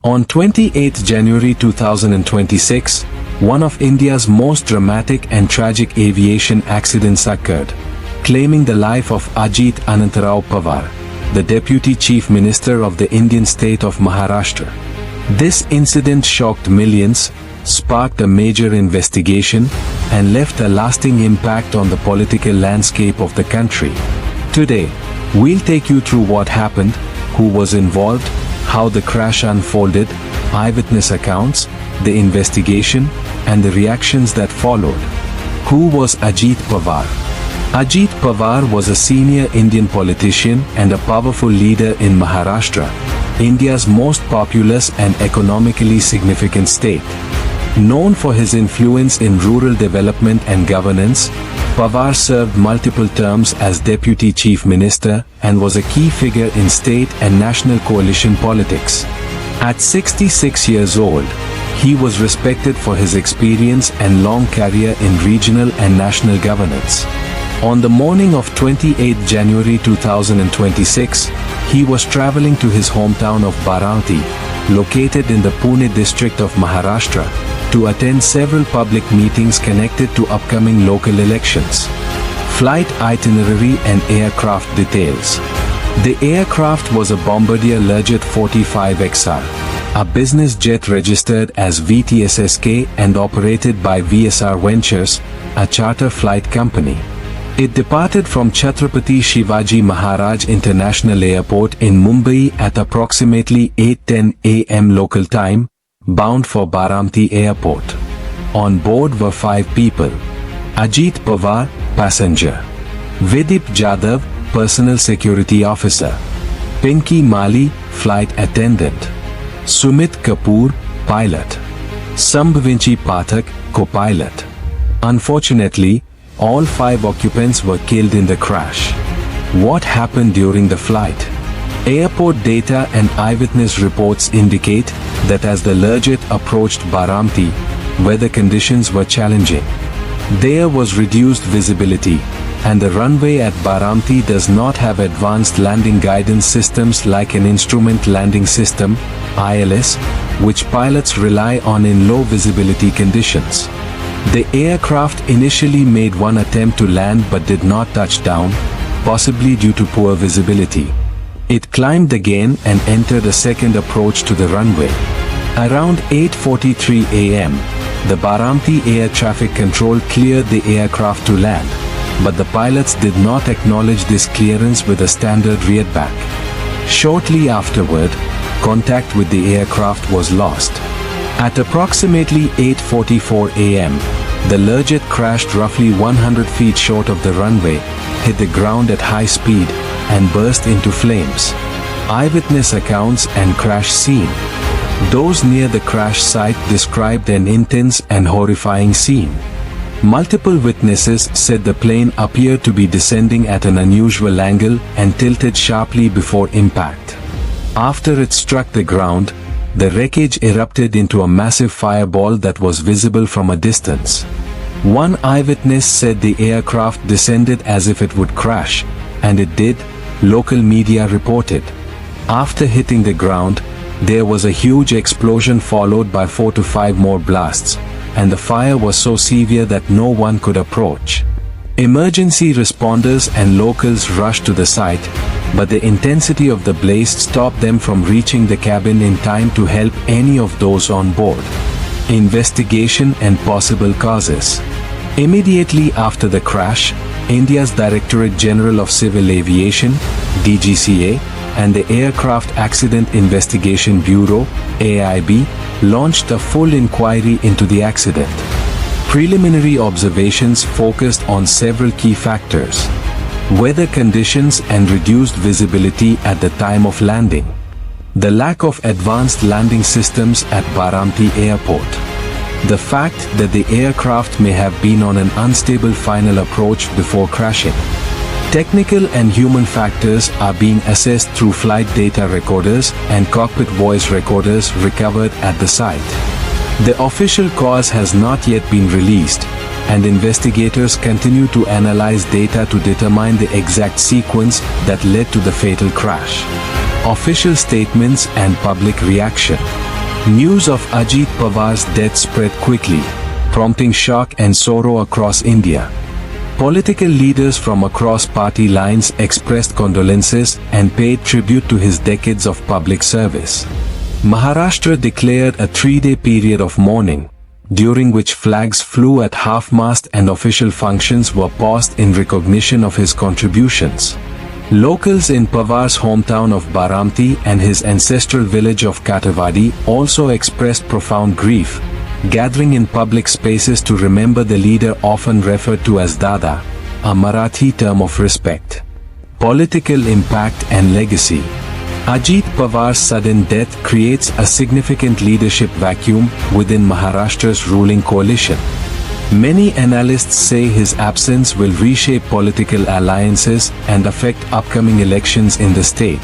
On 28 January 2026, one of India's most dramatic and tragic aviation accidents occurred, claiming the life of Ajit Pawar, the Deputy Chief Minister of the Indian state of Maharashtra. This incident shocked millions, sparked a major investigation, and left a lasting impact on the political landscape of the country. Today, we'll take you through what happened, who was involved, how the crash unfolded, eyewitness accounts, the investigation, and the reactions that followed. Who was Ajit Pawar? Ajit Pawar was a senior Indian politician and a powerful leader in Maharashtra, India's most populous and economically significant state. Known for his influence in rural development and governance, Pawar served multiple terms as Deputy Chief Minister and was a key figure in state and national coalition politics. At 66 years old, he was respected for his experience and long career in regional and national governance. On the morning of 28 January 2026, he was traveling to his hometown of Baramati, located in the Pune district of Maharashtra, to attend several public meetings connected to upcoming local elections. Flight itinerary and aircraft details. The aircraft was a Bombardier Learjet 45XR, a business jet registered as VTSSK and operated by VSR Ventures, a charter flight company. It departed from Chhatrapati Shivaji Maharaj International Airport in Mumbai at approximately 8:10 a.m. local time, bound for Baramati Airport. On board were 5 people. Ajit Pawar, passenger. Vidip Jadhav, personal security officer. Pinky Mali, flight attendant. Sumit Kapoor, pilot. Sambhavinchi Pathak, co-pilot. Unfortunately, all 5 occupants were killed in the crash. What happened during the flight? Airport data and eyewitness reports indicate that as the Learjet approached Baramati, weather conditions were challenging. There was reduced visibility, and the runway at Baramati does not have advanced landing guidance systems like an instrument landing system, ILS, which pilots rely on in low visibility conditions. The aircraft initially made one attempt to land but did not touch down, possibly due to poor visibility. It climbed again and entered a second approach to the runway. Around 8:43 a.m., the Baramati Air Traffic Control cleared the aircraft to land, but the pilots did not acknowledge this clearance with a standard rearback. Shortly afterward, contact with the aircraft was lost. At approximately 8:44 a.m., the Learjet crashed roughly 100 feet short of the runway, hit the ground at high speed, and burst into flames. Eyewitness accounts and crash scene. Those near the crash site described an intense and horrifying scene. Multiple witnesses said the plane appeared to be descending at an unusual angle and tilted sharply before impact. After it struck the ground, the wreckage erupted into a massive fireball that was visible from a distance. One eyewitness said the aircraft descended as if it would crash, and it did, local media reported. After hitting the ground, there was a huge explosion followed by 4 to 5 more blasts, and the fire was so severe that no one could approach. Emergency responders and locals rushed to the site, but the intensity of the blaze stopped them from reaching the cabin in time to help any of those on board. Investigation and possible causes. Immediately after the crash, India's Directorate General of Civil Aviation, DGCA, and the Aircraft Accident Investigation Bureau, AIB, launched a full inquiry into the accident. Preliminary observations focused on several key factors: weather conditions and reduced visibility at the time of landing, the lack of advanced landing systems at Baramati Airport, the fact that the aircraft may have been on an unstable final approach before crashing. Technical and human factors are being assessed through flight data recorders and cockpit voice recorders recovered at the site. The official cause has not yet been released, and investigators continue to analyze data to determine the exact sequence that led to the fatal crash. Official statements and public reaction. News of Ajit Pawar's death spread quickly, prompting shock and sorrow across India. Political leaders from across party lines expressed condolences and paid tribute to his decades of public service. Maharashtra declared a 3-day period of mourning, during which flags flew at half-mast and official functions were paused in recognition of his contributions. Locals in Pawar's hometown of Baramati and his ancestral village of Katawadi also expressed profound grief, gathering in public spaces to remember the leader often referred to as Dada, a Marathi term of respect. Political impact and legacy. Ajit Pawar's sudden death creates a significant leadership vacuum within Maharashtra's ruling coalition. Many analysts say his absence will reshape political alliances and affect upcoming elections in the state.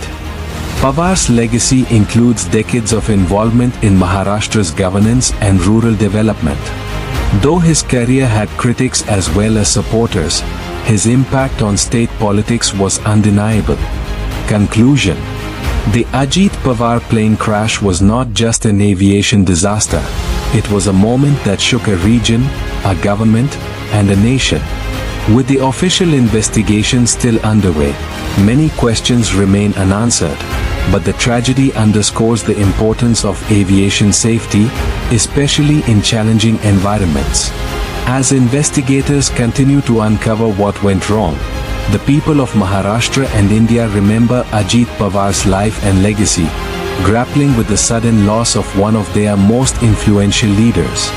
Pawar's legacy includes decades of involvement in Maharashtra's governance and rural development. Though his career had critics as well as supporters, his impact on state politics was undeniable. Conclusion. The Ajit Pawar plane crash was not just an aviation disaster. It was a moment that shook a region, a government, and a nation. With the official investigation still underway, many questions remain unanswered, but the tragedy underscores the importance of aviation safety, especially in challenging environments. As investigators continue to uncover what went wrong, the people of Maharashtra and India remember Ajit Pawar's life and legacy, grappling with the sudden loss of one of their most influential leaders.